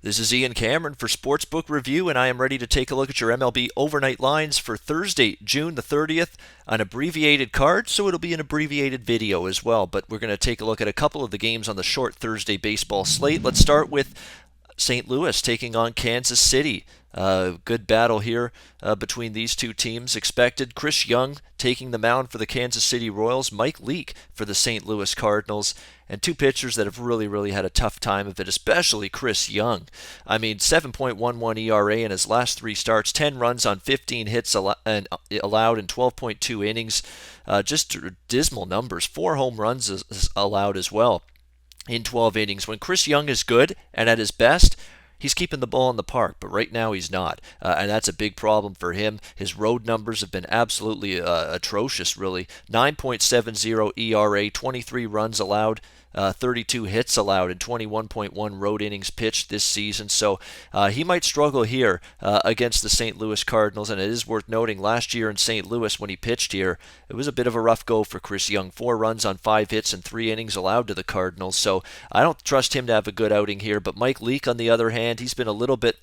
This is Ian Cameron for Sportsbook Review, and I am ready to take a look at your MLB overnight lines for Thursday, June the 30th, an abbreviated card, so it'll be an abbreviated video as well. But we're going to take a look at a couple of the games on the short Thursday baseball slate. Let's start with St. Louis taking on Kansas City. Good battle here between these two teams expected. Chris Young taking the mound for the Kansas City Royals, Mike Leake for the St. Louis Cardinals, and two pitchers that have really had a tough time of it, especially Chris Young. I mean, 7.11 ERA in his last three starts, 10 runs on 15 hits allowed in 12.2 innings. Just dismal numbers. 4 home runs allowed as well in 12 innings. When Chris Young is good and at his best, he's keeping the ball in the park, but right now he's not, and that's a big problem for him. His road numbers have been absolutely atrocious, really. 9.70 ERA, 23 runs allowed, 32 hits allowed, and 21.1 road innings pitched this season. So he might struggle here against the St. Louis Cardinals, and it is worth noting last year in St. Louis when he pitched here, it was a bit of a rough go for Chris Young. 4 runs on 5 hits and 3 innings allowed to the Cardinals. So I don't trust him to have a good outing here. But Mike Leake, on the other hand, he's been a little bit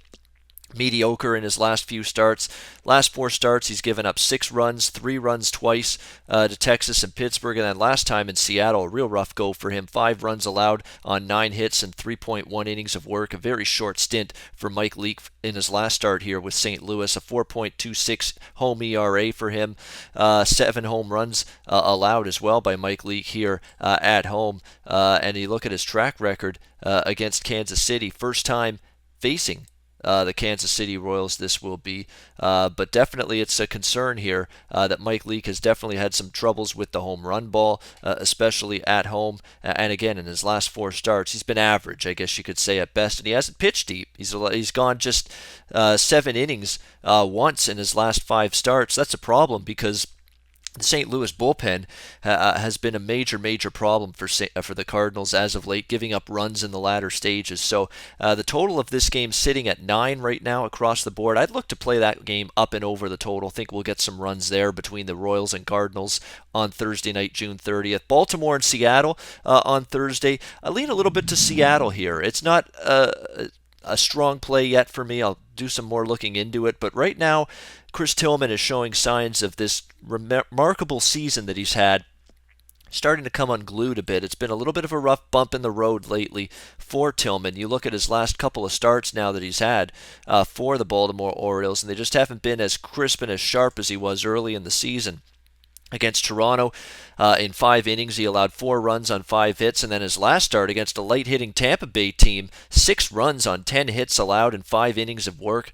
mediocre in his last few starts. Last 4 starts, he's given up 6 runs, 3 runs twice to Texas and Pittsburgh, and then last time in Seattle, a real rough go for him. 5 runs allowed on 9 hits and 3.1 innings of work. A very short stint for Mike Leake in his last start here with St. Louis. A 4.26 home ERA for him. 7 home runs allowed as well by Mike Leake here at home. And you look at his track record against Kansas City. First time facing the Kansas City Royals this will be. But definitely it's a concern here that Mike Leake has definitely had some troubles with the home run ball, especially at home. And again, in his last 4 starts, he's been average, I guess you could say at best, and he hasn't pitched deep. He's gone just 7 innings once in his last 5 starts. That's a problem because the St. Louis bullpen has been a major problem for the Cardinals as of late, giving up runs in the latter stages. So the total of this game sitting at 9 right now across the board. I'd look to play that game up and over the total. Think we'll get some runs there between the Royals and Cardinals on Thursday night, June 30th. Baltimore and Seattle on Thursday. I lean a little bit to Seattle here. It's not a strong play yet for me. I'll do some more looking into it, but right now Chris Tillman is showing signs of this remarkable season that he's had starting to come unglued a bit. It's been a little bit of a rough bump in the road lately for Tillman. You look at his last couple of starts now that he's had for the Baltimore Orioles, and they just haven't been as crisp and as sharp as he was early in the season. Against Toronto, in 5 innings, he allowed 4 runs on 5 hits, and then his last start against a light-hitting Tampa Bay team, 6 runs on 10 hits allowed in 5 innings of work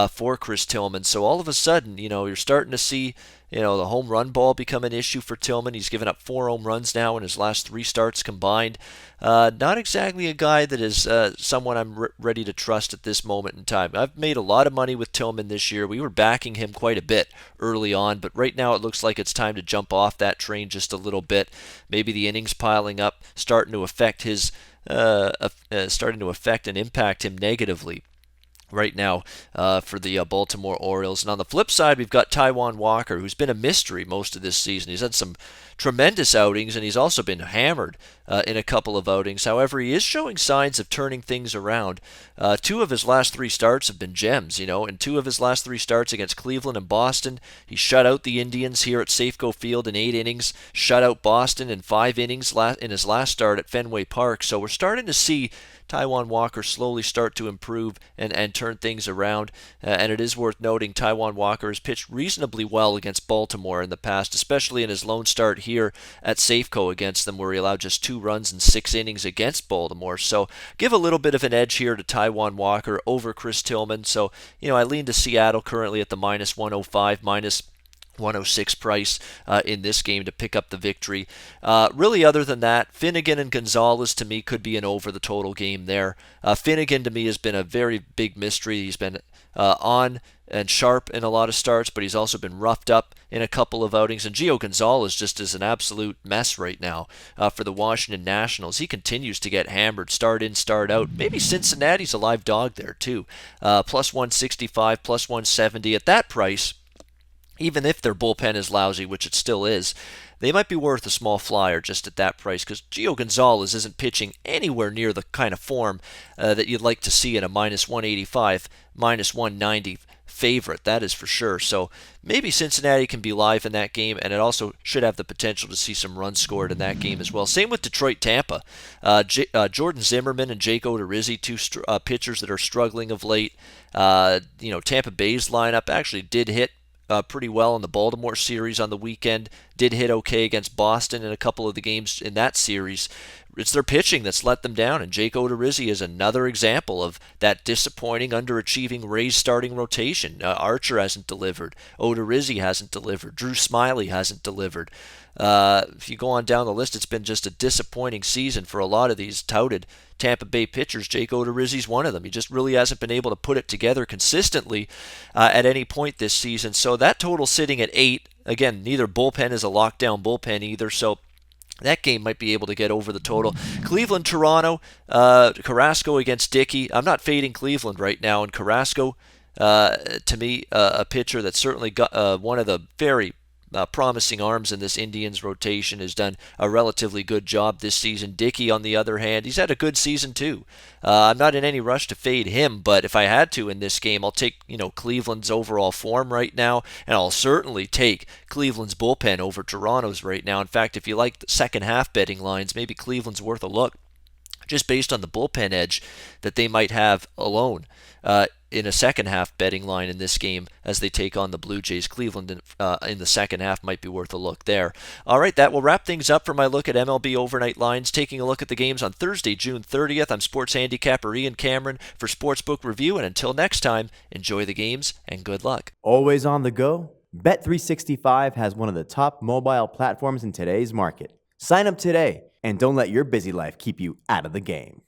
for Chris Tillman. So all of a sudden, you're starting to see the home run ball become an issue for Tillman. He's given up 4 home runs now in his last 3 starts combined. Not exactly a guy that is someone I'm ready to trust at this moment in time. I've made a lot of money with Tillman this year. We were backing him quite a bit early on, but right now it looks like it's time to jump off that train just a little bit. Maybe the innings piling up, starting to affect and impact him negatively right now for the Baltimore Orioles. And on the flip side, we've got Taijuan Walker, who's been a mystery most of this season. He's had some tremendous outings, and he's also been hammered in a couple of outings. However, he is showing signs of turning things around. 2 of his last 3 starts have been gems, and 2 of his last 3 starts against Cleveland and Boston, he shut out the Indians here at Safeco Field in 8 innings, shut out Boston in 5 innings in his last start at Fenway Park. So we're starting to see Taijuan Walker slowly start to improve and turn things around. And it is worth noting Taijuan Walker has pitched reasonably well against Baltimore in the past, especially in his lone start here at Safeco against them, where he allowed just 2 runs in 6 innings against Baltimore. So give a little bit of an edge here to Taijuan Walker over Chris Tillman. So, I lean to Seattle currently at the minus 105, minus 106 price in this game to pick up the victory. Really, other than that, Finnegan and Gonzalez to me could be an over the total game there. Finnegan to me has been a very big mystery. He's been on and sharp in a lot of starts, but he's also been roughed up in a couple of outings. And Gio Gonzalez just is an absolute mess right now for the Washington Nationals. He continues to get hammered, start in, start out. Maybe Cincinnati's a live dog there too. Plus 165, plus 170 at that price. even if their bullpen is lousy, which it still is, they might be worth a small flyer just at that price because Gio Gonzalez isn't pitching anywhere near the kind of form that you'd like to see in a minus 185, minus 190 favorite. That is for sure. So maybe Cincinnati can be live in that game, and it also should have the potential to see some runs scored in that game as well. Same with Detroit Tampa. Jordan Zimmerman and Jake Odorizzi, two pitchers that are struggling of late. Tampa Bay's lineup actually did hit pretty well in the Baltimore series on the weekend, did hit okay against Boston in a couple of the games in that series. It's their pitching that's let them down, and Jake Odorizzi is another example of that disappointing, underachieving Rays starting rotation. Archer hasn't delivered. Odorizzi hasn't delivered. Drew Smiley hasn't delivered. If you go on down the list, it's been just a disappointing season for a lot of these touted Tampa Bay pitchers. Jake Odorizzi's one of them. He just really hasn't been able to put it together consistently at any point this season. So that total sitting at 8. Again, neither bullpen is a lockdown bullpen either, so that game might be able to get over the total. Cleveland, Toronto, Carrasco against Dickey. I'm not fading Cleveland right now, and Carrasco, to me, a pitcher that's certainly got one of the very promising arms in this Indians rotation, has done a relatively good job this season. Dickey, on the other hand, he's had a good season too. I'm not in any rush to fade him, but if I had to in this game, I'll take Cleveland's overall form right now, and I'll certainly take Cleveland's bullpen over Toronto's right now. In fact, if you like the second half betting lines, maybe Cleveland's worth a look, just based on the bullpen edge that they might have alone in a second half betting line in this game as they take on the Blue Jays. Cleveland in the second half might be worth a look there. All right, that will wrap things up for my look at MLB overnight lines. Taking a look at the games on Thursday, June 30th. I'm sports handicapper Ian Cameron for Sportsbook Review, and until next time, enjoy the games and good luck. Always on the go? Bet365 has one of the top mobile platforms in today's market. Sign up today and don't let your busy life keep you out of the game.